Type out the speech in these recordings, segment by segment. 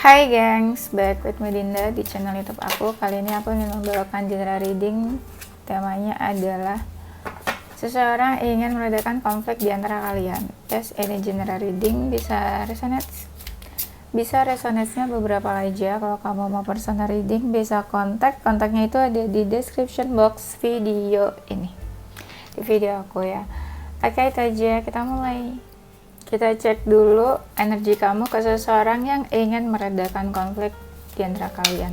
Hai gengs, back with Medinda di channel YouTube aku. Kali ini aku ingin membawakan genre reading. Temanya adalah seseorang ingin meredakan konflik di antara kalian. Yes, ini genre reading bisa resonate-nya beberapa aja. Kalau kamu mau personal reading bisa kontaknya itu ada di description box video ini, di video aku ya. Oke, itu aja, kita mulai. Kita cek dulu energi kamu ke seseorang yang ingin meredakan konflik di antara kalian.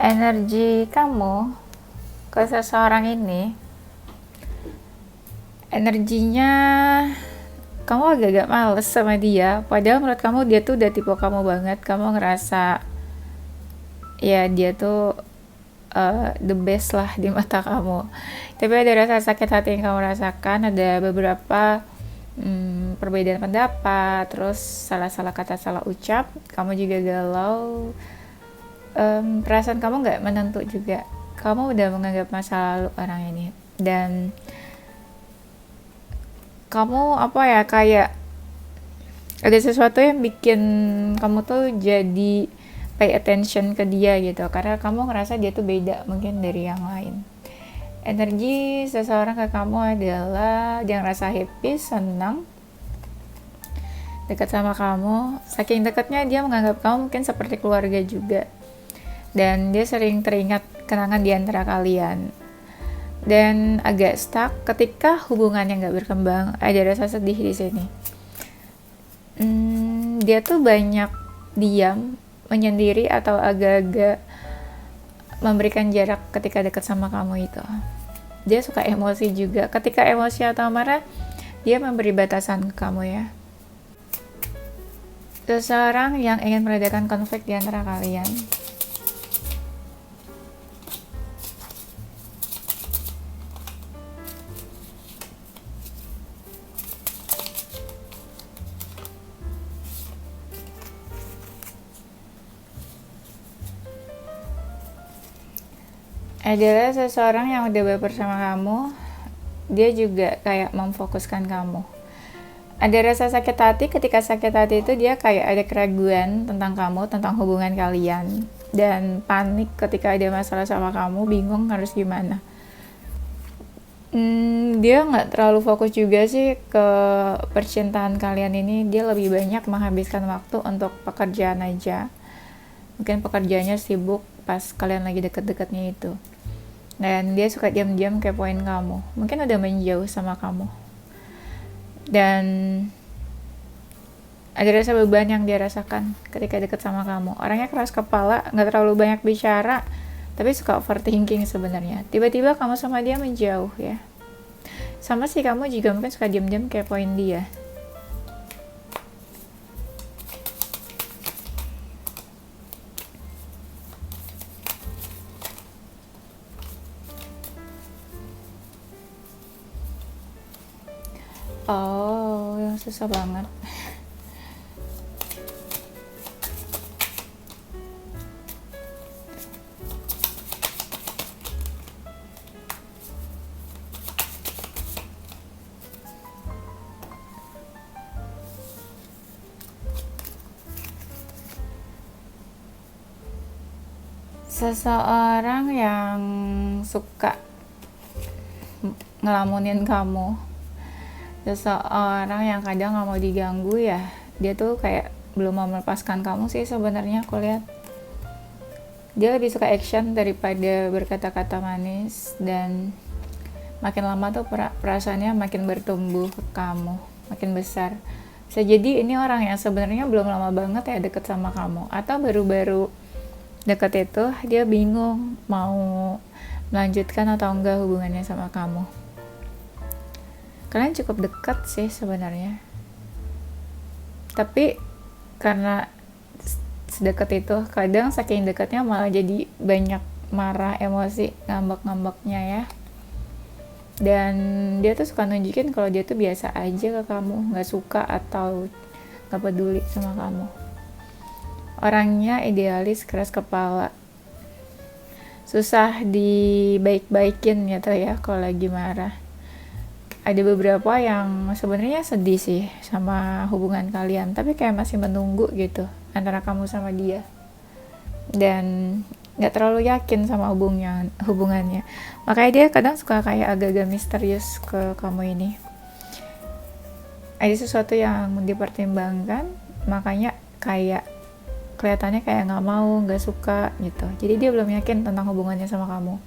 Energi kamu ke seseorang ini, energinya kamu agak-agak males sama dia, padahal menurut kamu dia tuh udah tipe kamu banget. Kamu ngerasa ya dia tuh the best lah di mata kamu, tapi ada rasa sakit hati yang kamu rasakan. Ada beberapa perbedaan pendapat, terus salah-salah kata, salah ucap, kamu juga galau. Perasaan kamu nggak menentu juga. Kamu udah menganggap masa lalu orang ini, dan kamu kayak ada sesuatu yang bikin kamu tuh jadi pay attention ke dia gitu, karena kamu ngerasa dia tuh beda mungkin dari yang lain. Energi seseorang ke kamu adalah dia ngerasa happy, senang, dekat sama kamu. Saking dekatnya dia menganggap kamu mungkin seperti keluarga juga, dan dia sering teringat kenangan di antara kalian, dan agak stuck ketika hubungannya nggak berkembang. Ada rasa sedih di sini. Dia tuh banyak diam, menyendiri, atau agak-agak memberikan jarak ketika dekat sama kamu itu. Dia suka emosi juga. Ketika emosi atau marah, dia memberi batasan ke kamu ya. Seseorang yang ingin meredakan konflik di antara kalian. Adalah seseorang yang udah bersama kamu. Dia juga kayak memfokuskan kamu. Ada rasa sakit hati. Ketika sakit hati itu dia kayak ada keraguan tentang kamu, tentang hubungan kalian, dan panik ketika ada masalah sama kamu, bingung harus gimana. Dia nggak terlalu fokus juga sih ke percintaan kalian ini. Dia lebih banyak menghabiskan waktu untuk pekerjaan aja. Mungkin pekerjaannya sibuk pas kalian lagi deket-deketnya itu, dan dia suka diam-diam kepoin kamu. Mungkin udah menjauh sama kamu, dan ada rasa beban yang dia rasakan ketika deket sama kamu. Orangnya keras kepala, nggak terlalu banyak bicara, tapi suka overthinking sebenarnya. Tiba-tiba kamu sama dia menjauh ya. Sama sih, kamu juga mungkin suka diam-diam kepoin dia. Oh, yang susah banget. Seseorang yang suka ngelamunin kamu, seseorang yang kadang nggak mau diganggu ya. Dia tuh kayak belum mau melepaskan kamu sih sebenarnya. Aku lihat dia lebih suka action daripada berkata-kata manis, dan makin lama tuh perasaannya makin bertumbuh ke kamu, makin besar. Bisa jadi ini orang yang sebenarnya belum lama banget ya deket sama kamu, atau baru-baru deket itu dia bingung mau melanjutkan atau enggak hubungannya sama kamu. Kalian cukup dekat sih sebenarnya, tapi karena sedekat itu, kadang saking dekatnya malah jadi banyak marah, emosi, ngambek-ngambeknya ya. Dan dia tuh suka nunjukin kalau dia tuh biasa aja ke kamu, nggak suka atau nggak peduli sama kamu. Orangnya idealis, keras kepala, susah dibaik-baikin gitu ya kalau lagi marah. Ada beberapa yang sebenarnya sedih sih sama hubungan kalian, tapi kayak masih menunggu gitu antara kamu sama dia, dan nggak terlalu yakin sama hubungannya. Makanya dia kadang suka kayak agak-agak misterius ke kamu ini. Ada sesuatu yang dipertimbangkan, makanya kayak kelihatannya kayak nggak mau, nggak suka gitu. Jadi dia belum yakin tentang hubungannya sama kamu.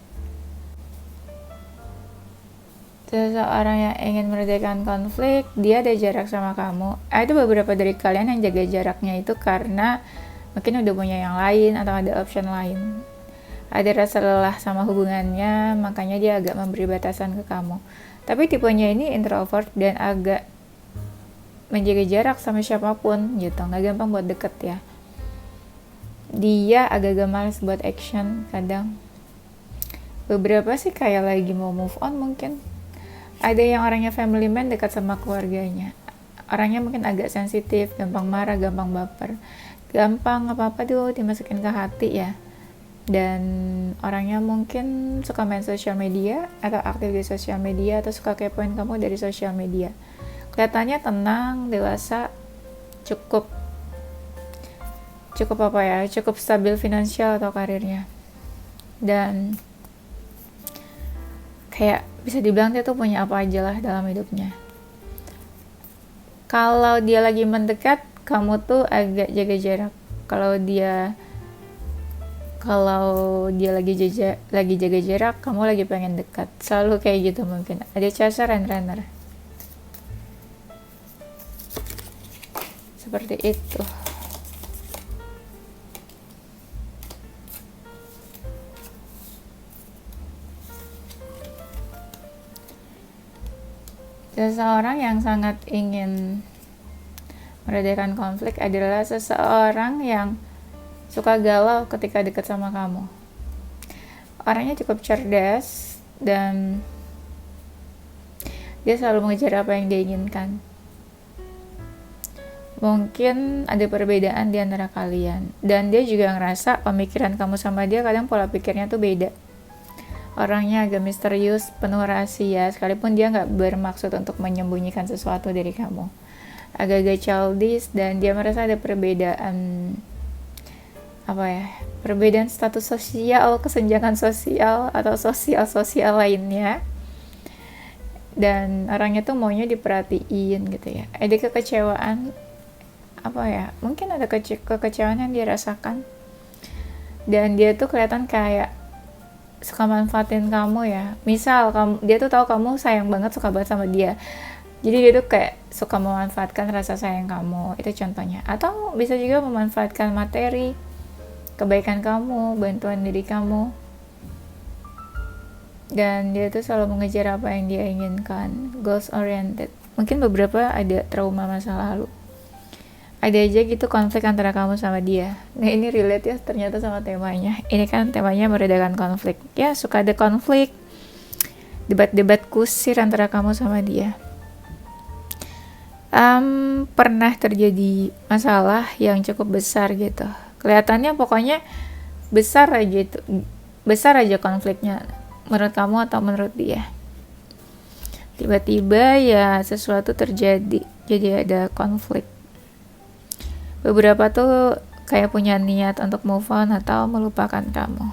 Seseorang yang ingin meredakan konflik, dia ada jarak sama kamu. Itu beberapa dari kalian yang jaga jaraknya itu karena mungkin udah punya yang lain atau ada option lain. Ada rasa lelah sama hubungannya, makanya dia agak memberi batasan ke kamu. Tapi tipenya ini introvert dan agak menjaga jarak sama siapapun gitu, nggak gampang buat deket ya. Dia agak-agak malas buat action kadang. Beberapa sih kayak lagi mau move on mungkin. Ada yang orangnya family man, dekat sama keluarganya. Orangnya mungkin agak sensitif, gampang marah, gampang baper, gampang apa-apa tuh dimasukin ke hati ya. Dan orangnya mungkin suka main sosial media atau aktif di sosial media, atau suka kepoin kamu dari sosial media. Kelihatannya tenang, dewasa, cukup apa ya, cukup stabil finansial atau karirnya. Dan kayak bisa dibilang dia tuh punya apa aja lah dalam hidupnya. Kalau dia lagi mendekat, kamu tuh agak jaga jarak. Kalau dia lagi jaga jarak, kamu lagi pengen dekat. Selalu kayak gitu mungkin. Ada chaser and runner. Seperti itu. Seseorang yang sangat ingin meredakan konflik adalah seseorang yang suka galau ketika dekat sama kamu. Orangnya cukup cerdas dan dia selalu mengejar apa yang dia inginkan. Mungkin ada perbedaan di antara kalian, dan dia juga ngerasa pemikiran kamu sama dia kadang pola pikirnya tuh beda. Orangnya agak misterius, penuh rahasia, sekalipun dia nggak bermaksud untuk menyembunyikan sesuatu dari kamu. Agak-agak childish, dan dia merasa ada perbedaan perbedaan status sosial, kesenjangan sosial, atau sosial lainnya. Dan orangnya tuh maunya diperhatiin gitu ya. Ada kekecewaan, mungkin ada kekecewaan yang dia rasakan. Dan dia tuh kelihatan kayak suka manfaatin kamu ya. Misal dia tuh tahu kamu sayang banget, suka banget sama dia, jadi dia tuh kayak suka memanfaatkan rasa sayang kamu. Itu contohnya. Atau bisa juga memanfaatkan materi, kebaikan kamu, bantuan diri kamu. Dan dia tuh selalu mengejar apa yang dia inginkan, goals oriented. Mungkin beberapa ada trauma masa lalu. Ada aja gitu konflik antara kamu sama dia. Nah ini relate ya ternyata sama temanya. Ini kan temanya meredakan konflik. Ya suka ada konflik, debat-debat kusir antara kamu sama dia. Pernah terjadi masalah yang cukup besar gitu. Kelihatannya pokoknya besar aja konfliknya menurut kamu atau menurut dia. Tiba-tiba ya sesuatu terjadi, jadi ada konflik. Beberapa tuh kayak punya niat untuk move on atau melupakan kamu.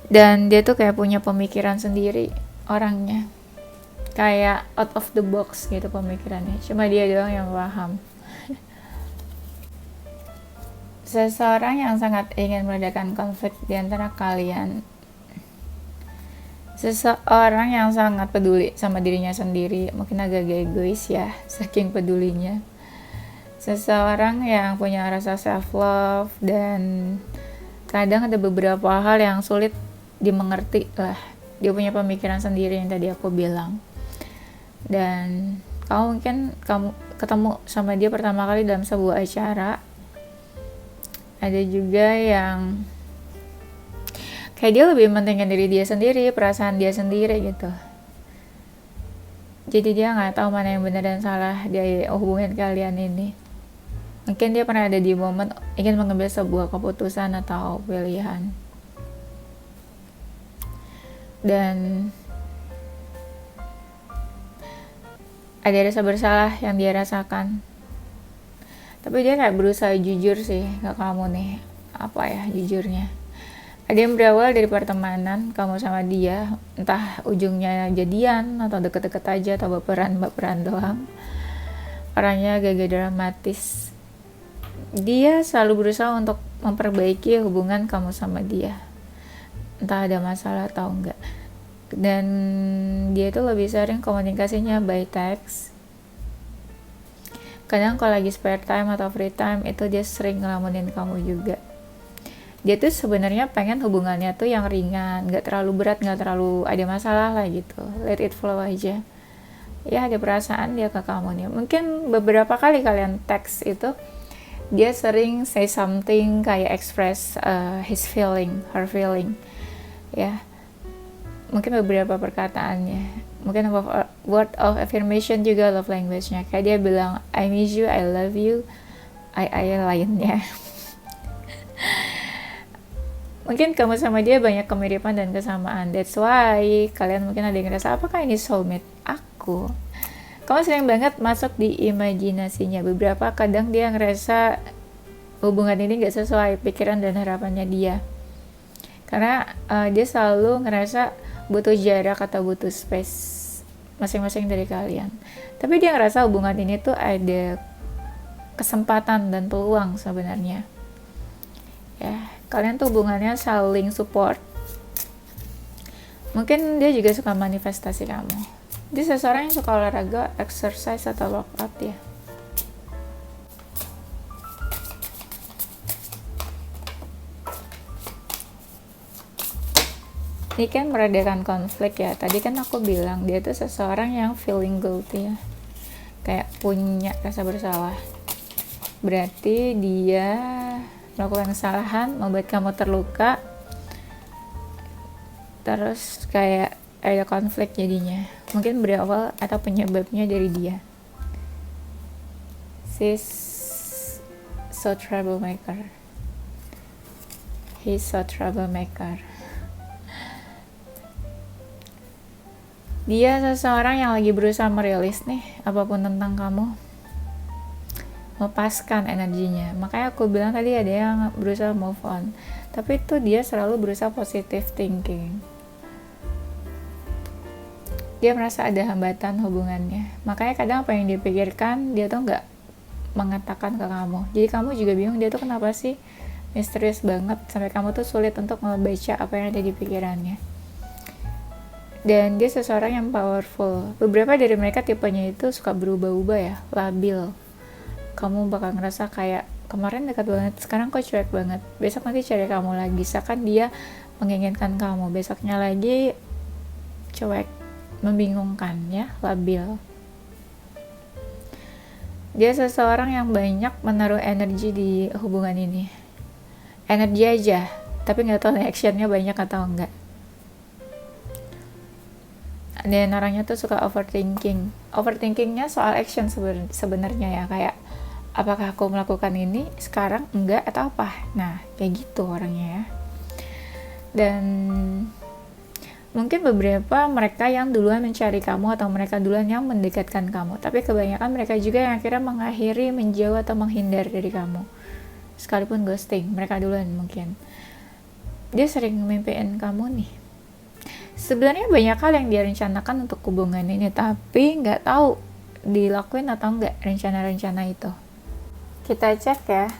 Dan dia tuh kayak punya pemikiran sendiri orangnya. kayak out of the box gitu pemikirannya, cuma dia doang yang paham. Seseorang yang sangat ingin meredakan konflik di antara kalian, seseorang yang sangat peduli sama dirinya sendiri, mungkin agak egois ya, saking pedulinya. Seseorang yang punya rasa self love, dan kadang ada beberapa hal yang sulit dimengerti lah. Dia punya pemikiran sendiri yang tadi aku bilang. Dan kamu ketemu sama dia pertama kali dalam sebuah acara. Ada juga yang kayak dia lebih mentingin diri dia sendiri, perasaan dia sendiri gitu. Jadi dia nggak tahu mana yang benar dan salah di hubungan kalian ini. Mungkin dia pernah ada di momen ingin mengambil sebuah keputusan atau pilihan. Dan ada rasa bersalah yang dia rasakan. Tapi dia kayak berusaha jujur sih ke kamu nih. Apa ya jujurnya? Ada yang berawal dari pertemanan kamu sama dia, entah ujungnya jadian atau deket-deket aja atau baperan doang. Orangnya agak dramatis. Dia selalu berusaha untuk memperbaiki hubungan kamu sama dia, entah ada masalah atau enggak. Dan dia itu lebih sering komunikasinya by text. Kadang kalau lagi spare time atau free time itu dia sering ngelamunin kamu juga. Dia tuh sebenarnya pengen hubungannya tuh yang ringan, gak terlalu berat, gak terlalu ada masalah lah gitu. Let it flow aja. Ya ada perasaan dia ke kamu nih. Mungkin beberapa kali kalian text itu dia sering say something kayak express his feeling, her feeling. Ya. Mungkin beberapa perkataannya. Mungkin word of affirmation juga love language-nya. Kayak dia bilang I miss you, I love you, I lainnya. Mungkin kamu sama dia banyak kemiripan dan kesamaan. That's why kalian mungkin ada yang ngerasa apakah ini soulmate aku. Kamu sering banget masuk di imajinasinya. Beberapa kadang dia ngerasa hubungan ini gak sesuai pikiran dan harapannya dia. Karena dia selalu ngerasa butuh jarak atau butuh space masing-masing dari kalian. Tapi dia ngerasa hubungan ini tuh ada kesempatan dan peluang sebenarnya. Ya, kalian tuh hubungannya saling support. Mungkin dia juga suka manifestasi kamu. Dia seseorang yang suka olahraga, exercise atau workout ya. Ini kan meredakan konflik ya. Tadi kan aku bilang dia tuh seseorang yang feeling guilty ya. Kayak punya rasa bersalah. Berarti dia melakukan kesalahan, membuat kamu terluka. Terus kayak ada konflik jadinya. Mungkin berawal atau penyebabnya dari dia. She's so troublemaker. He's so troublemaker. Dia seseorang yang lagi berusaha merilis nih apapun tentang kamu, melepaskan energinya. Makanya aku bilang tadi ada yang berusaha move on, tapi itu dia selalu berusaha positive thinking. Dia merasa ada hambatan hubungannya, makanya kadang apa yang dipikirkan dia tuh nggak mengatakan ke kamu. Jadi kamu juga bingung dia tuh kenapa sih misterius banget sampai kamu tuh sulit untuk membaca apa yang ada di pikirannya. Dan dia seseorang yang powerful. Beberapa dari mereka tipenya itu suka berubah-ubah ya, labil. Kamu bakal ngerasa kayak kemarin dekat banget, sekarang kok cuek banget. Besok nanti cari kamu lagi, seakan dia menginginkan kamu. Besoknya lagi cuek, membingungkan ya, labil. Dia seseorang yang banyak menaruh energi di hubungan ini. Energi aja, tapi nggak tahu actionnya banyak atau enggak. Dan orangnya tuh suka overthinkingnya soal action sebenarnya ya, kayak apakah aku melakukan ini sekarang, enggak, atau apa. Nah kayak gitu orangnya ya. Dan mungkin beberapa mereka yang duluan mencari kamu atau mereka duluan yang mendekatkan kamu, tapi kebanyakan mereka juga yang akhirnya mengakhiri, menjauh atau menghindar dari kamu, sekalipun ghosting. Mereka duluan mungkin. Dia sering mimpiin kamu nih, Sebenarnya banyak hal yang dia rencanakan untuk hubungan ini, tapi nggak tahu dilakuin atau nggak rencana-rencana itu. Kita cek ya,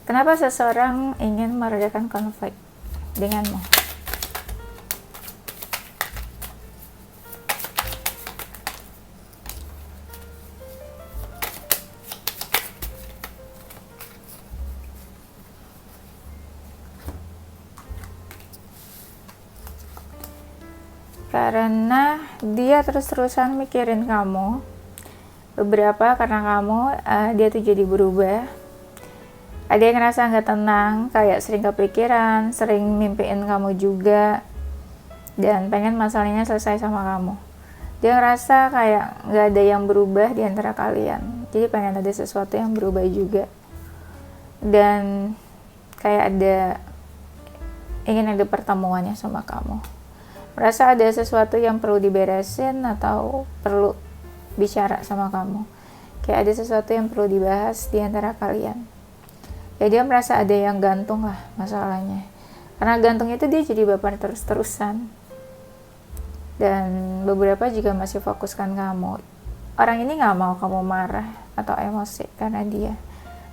kenapa seseorang ingin meredakan konflik denganmu. Karena dia terus-terusan mikirin kamu. Beberapa karena kamu, dia tuh jadi berubah. Ada yang ngerasa nggak tenang, kayak sering kepikiran, sering mimpiin kamu juga, dan pengen masalahnya selesai sama kamu. Dia ngerasa kayak nggak ada yang berubah di antara kalian, jadi pengen ada sesuatu yang berubah juga. Dan kayak ingin ada pertemuannya sama kamu. Merasa ada sesuatu yang perlu diberesin atau perlu bicara sama kamu. Kayak ada sesuatu yang perlu dibahas di antara kalian. Ya dia merasa ada yang gantung lah masalahnya. Karena gantung itu dia jadi baper terus-terusan. Dan beberapa juga masih fokuskan kamu. Orang ini gak mau kamu marah atau emosi karena dia.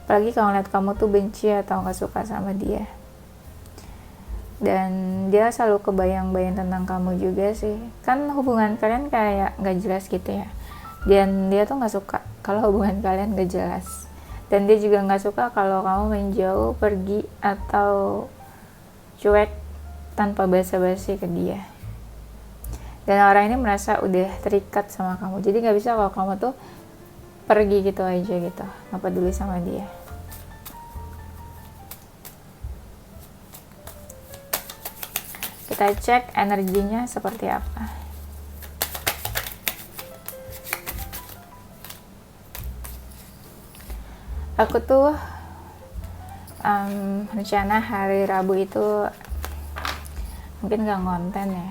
Apalagi kalau lihat kamu tuh benci atau gak suka sama dia. Dan dia selalu kebayang-bayang tentang kamu juga sih. Kan hubungan kalian kayak gak jelas gitu ya. Dan dia tuh gak suka kalau hubungan kalian gak jelas. Dan dia juga gak suka kalau kamu menjauh, pergi, atau cuek tanpa basa-basi ke dia. Dan orang ini merasa udah terikat sama kamu. Jadi gak bisa kalau kamu tuh pergi gitu aja gitu, gak peduli sama dia. Kita cek energinya seperti apa. Aku tuh rencana hari Rabu itu mungkin gak ngonten ya.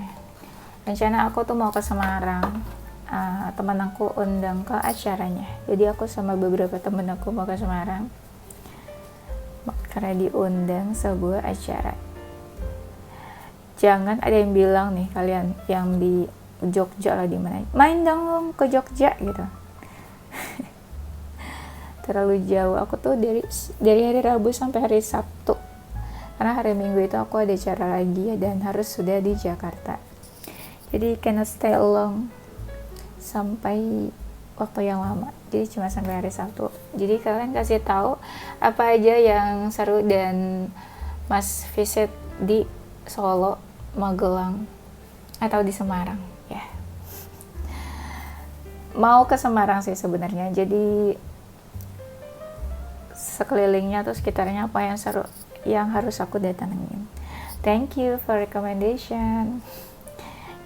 Rencana aku tuh mau ke Semarang. Teman aku undang ke acaranya. Jadi aku sama beberapa temen aku mau ke Semarang karena diundang sebuah acara. Jangan ada yang bilang nih kalian yang di Jogja lah, di mana, main dong ke Jogja gitu. Terlalu jauh. Aku tuh dari hari Rabu sampai hari Sabtu, karena hari Minggu itu aku ada acara lagi ya, dan harus sudah di Jakarta. Jadi cannot stay long sampai waktu yang lama. Jadi cuma sampai hari Sabtu. Jadi kalian kasih tahu apa aja yang seru dan Mas visit di Solo, Magelang, atau di Semarang ya. Mau ke Semarang sih sebenarnya. Jadi sekelilingnya atau sekitarnya apa yang seru yang harus aku datangin. Thank you for recommendation.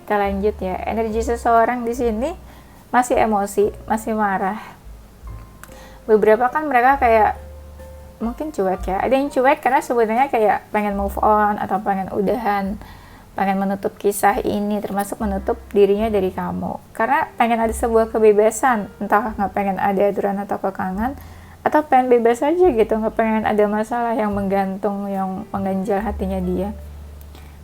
Kita lanjut ya. Energi seseorang di sini masih emosi, masih marah. Beberapa kan mereka kayak mungkin cuek ya. Ada yang cuek karena sebenarnya kayak pengen move on atau pengen udahan, pengen menutup kisah ini, termasuk menutup dirinya dari kamu. Karena pengen ada sebuah kebebasan, entah nggak pengen ada aturan atau kekangan, atau pengen bebas aja gitu, nggak pengen ada masalah yang menggantung, yang mengganjal hatinya dia.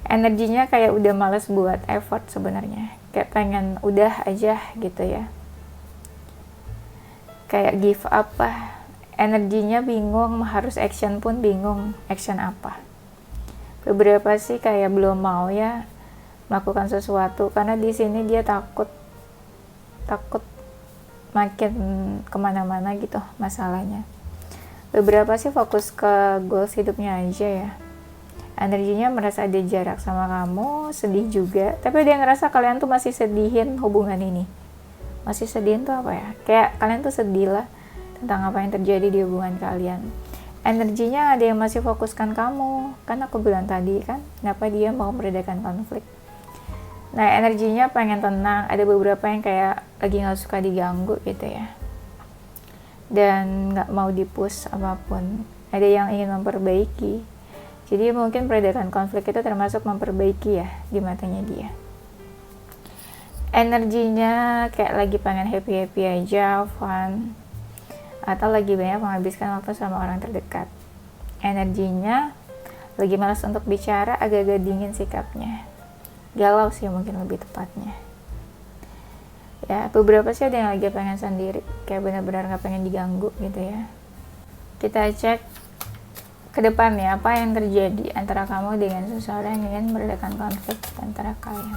Energinya kayak udah males buat effort sebenarnya, kayak pengen udah aja gitu ya, kayak give up lah. Energinya bingung, harus action pun bingung, action apa. Beberapa sih kayak belum mau ya melakukan sesuatu karena di sini dia takut makin kemana-mana gitu masalahnya. Beberapa sih fokus ke goals hidupnya aja ya. Energinya merasa ada jarak sama kamu, sedih juga, tapi dia ngerasa kalian tuh masih sedihin hubungan ini. Masih sedihin tuh apa ya, kayak kalian tuh sedih lah tentang apa yang terjadi di hubungan kalian. Energinya ada yang masih fokuskan kamu, kan aku bilang tadi kan, kenapa dia mau meredakan konflik. Nah energinya pengen tenang, ada beberapa yang kayak lagi gak suka diganggu gitu ya, dan gak mau di-push apapun. Ada yang ingin memperbaiki. Jadi mungkin peredakan konflik itu termasuk memperbaiki ya di matanya dia. Energinya kayak lagi pengen happy-happy aja, fun, atau lagi banyak menghabiskan waktu sama orang terdekat. Energinya lagi malas untuk bicara, agak-agak dingin sikapnya. galau sih mungkin lebih tepatnya. Ya beberapa sih ada yang lagi pengen sendiri, kayak benar-benar nggak pengen diganggu gitu ya. Kita cek ke depan ya, apa yang terjadi antara kamu dengan seseorang yang ingin meredakan konflik antara kalian.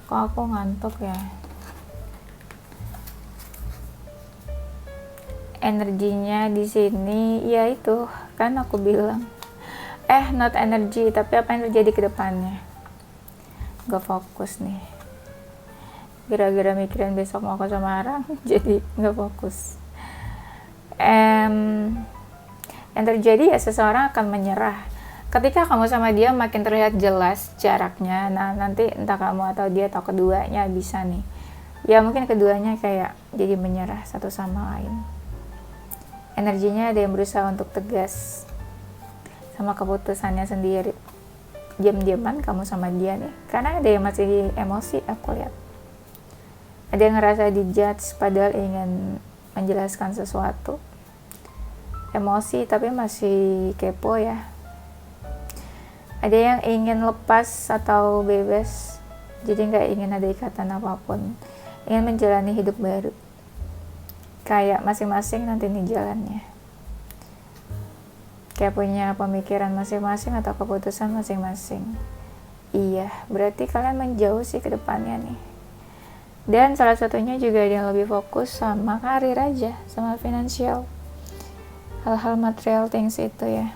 Kok aku ngantuk ya? Energinya di sini ya itu kan aku bilang, not energy, tapi apa yang terjadi ke depannya. Gak fokus nih, gara-gara mikirin besok mau ke Semarang jadi gak fokus. Yang terjadi ya seseorang akan menyerah ketika kamu sama dia makin terlihat jelas jaraknya. Nah nanti entah kamu atau dia atau keduanya bisa nih, ya mungkin keduanya kayak jadi menyerah satu sama lain. Energinya ada yang berusaha untuk tegas sama keputusannya sendiri, diam-diaman kamu sama dia nih, karena ada yang masih emosi. Aku lihat ada yang ngerasa dijudge padahal ingin menjelaskan sesuatu, emosi tapi masih kepo ya. Ada yang ingin lepas atau bebas, jadi nggak ingin ada ikatan apapun, ingin menjalani hidup baru, kayak masing-masing nanti nih jalannya, kayak punya pemikiran masing-masing atau keputusan masing-masing. Iya, berarti kalian menjauh sih ke depannya nih. Dan salah satunya juga ada yang lebih fokus sama karir aja, sama finansial, hal-hal material things itu ya.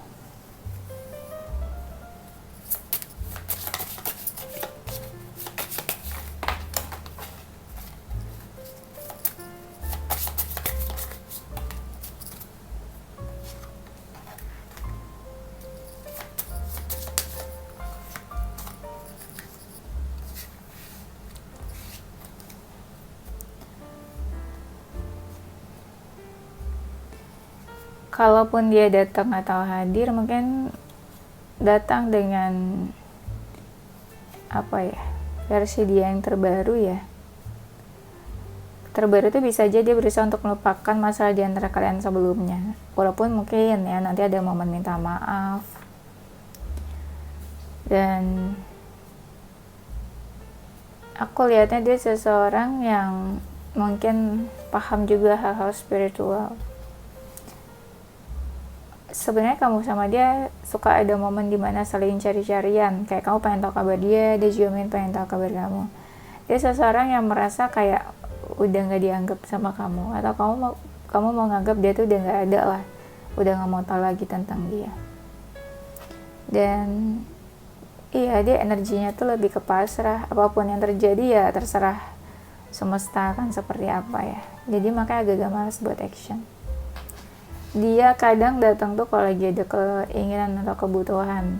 Kalaupun dia datang atau hadir, mungkin datang dengan versi dia yang terbaru ya. Terbaru itu bisa aja dia berusaha untuk melupakan masalah di antara kalian sebelumnya, walaupun mungkin ya nanti ada momen minta maaf. Dan aku lihatnya dia seseorang yang mungkin paham juga hal-hal spiritual. Sebenarnya kamu sama dia suka ada momen dimana saling cari-carian, kayak kamu pengen tahu kabar dia, dia juga pengen tahu kabar kamu. Dia seseorang yang merasa kayak udah nggak dianggap sama kamu, atau kamu mau nganggap dia tuh udah nggak ada lah, udah nggak mau tahu lagi tentang dia. Dan iya, dia energinya tuh lebih ke pasrah, apapun yang terjadi ya terserah semesta kan seperti apa ya. Jadi makanya agak malas buat action. Dia kadang datang tuh kalau lagi ada keinginan atau kebutuhan,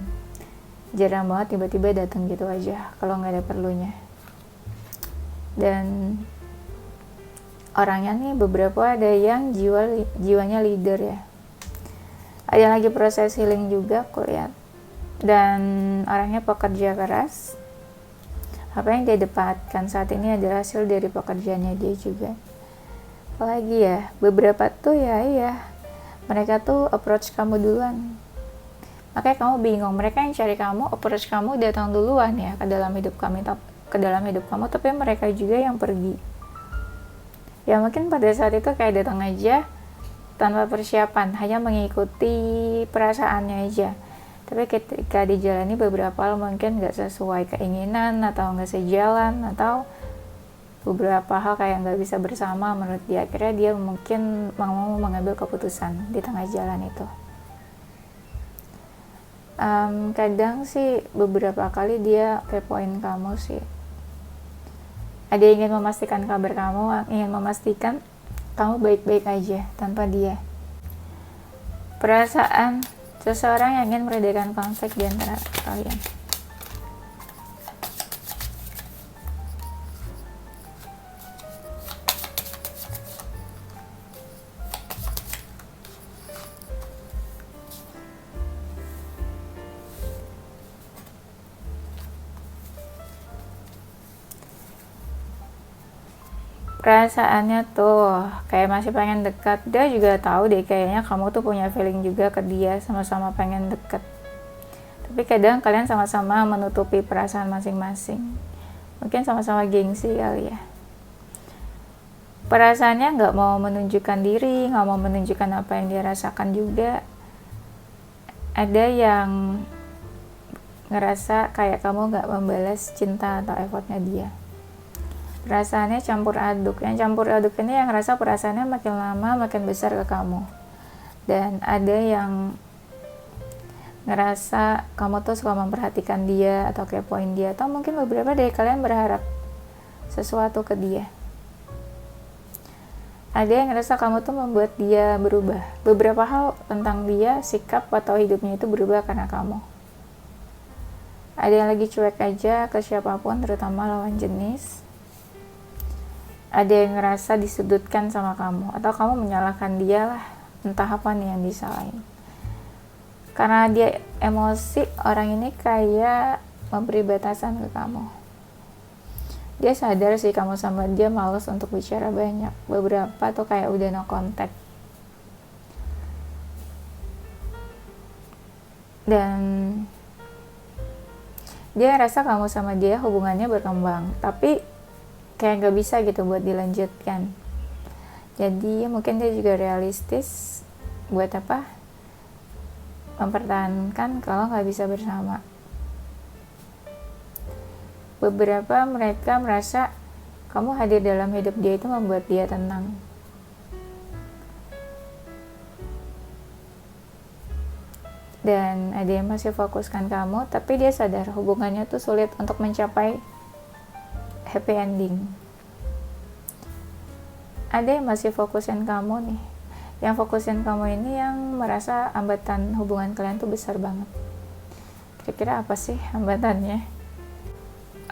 jarang banget tiba-tiba datang gitu aja kalau nggak ada perlunya. Dan orangnya nih beberapa ada yang jiwanya leader ya, ada yang lagi proses healing juga aku lihat. Dan orangnya pekerja keras, apa yang dia dapatkan saat ini adalah hasil dari pekerjaannya dia juga. Apalagi ya, beberapa tuh ya mereka tuh approach kamu duluan, makanya kamu bingung. Mereka yang cari kamu, approach kamu, datang duluan ya ke dalam hidup kamu, tapi mereka juga yang pergi. Ya mungkin pada saat itu kayak datang aja tanpa persiapan, hanya mengikuti perasaannya aja. Tapi ketika dijalani beberapa hal mungkin gak sesuai keinginan, atau gak sejalan, atau beberapa hal kayak nggak bisa bersama menurut dia. Akhirnya dia mungkin mau mengambil keputusan di tengah jalan itu. Kadang sih beberapa kali dia kepoin kamu sih. Ada yang ingin memastikan kabar kamu, ingin memastikan kamu baik-baik aja tanpa dia. Perasaan seseorang yang ingin meredakan konflik di antara kalian. perasaannya tuh kayak masih pengen dekat. Dia juga tahu deh kayaknya kamu tuh punya feeling juga ke dia, sama-sama pengen deket. Tapi kadang kalian sama-sama menutupi perasaan masing-masing. Mungkin sama-sama gengsi kali ya. Perasaannya nggak mau menunjukkan diri, nggak mau menunjukkan apa yang dia rasakan juga. Ada yang ngerasa kayak kamu nggak membalas cinta atau effortnya dia. Perasaannya campur aduk. Yang campur aduk ini yang ngerasa perasaannya makin lama makin besar ke kamu. Dan ada yang ngerasa kamu tuh suka memperhatikan dia atau kepoin dia, atau mungkin beberapa dari kalian berharap sesuatu ke dia. Ada yang ngerasa kamu tuh membuat dia berubah. Beberapa hal tentang dia, sikap atau hidupnya itu berubah karena kamu. Ada yang lagi cuek aja ke siapapun, terutama lawan jenis. Ada yang ngerasa disudutkan sama kamu, atau kamu menyalahkan dia lah, entah apa nih yang disalahin. Karena dia emosi, orang ini kayak memberi batasan ke kamu. Dia sadar sih kamu sama dia malas untuk bicara banyak. Beberapa tuh kayak udah no contact. Dan dia rasa kamu sama dia hubungannya berkembang, tapi kayak gak bisa gitu buat dilanjutkan. Jadi mungkin dia juga realistis, buat apa mempertahankan kalau gak bisa bersama. Beberapa mereka merasa kamu hadir dalam hidup dia itu membuat dia tenang. Dan ada yang masih fokuskan kamu, tapi dia sadar hubungannya tuh sulit untuk mencapai happy ending. Ada yang masih fokusin kamu nih. Yang fokusin kamu ini yang merasa hambatan hubungan kalian tuh besar banget. Kira-kira apa sih hambatannya?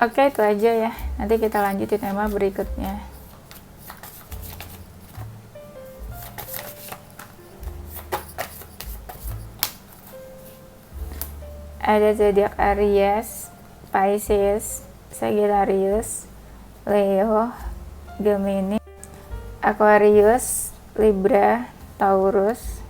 Oke, itu aja ya. Nanti kita lanjutin tema berikutnya. Ada zodiak Aries, Pisces, Sagittarius, Leo, Gemini, Aquarius, Libra, Taurus.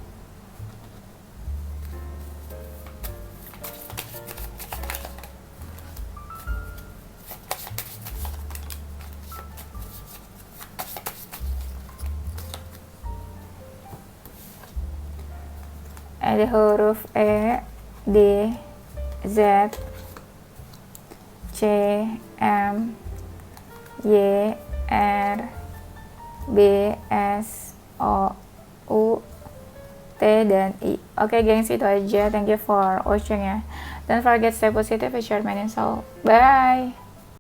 Ada huruf E, D, Z, C, M, Y, R, B, S, O, U, T, dan I. Oke gengs, itu aja. Thank you for watching ya. Don't forget stay positive and share my soul. Bye.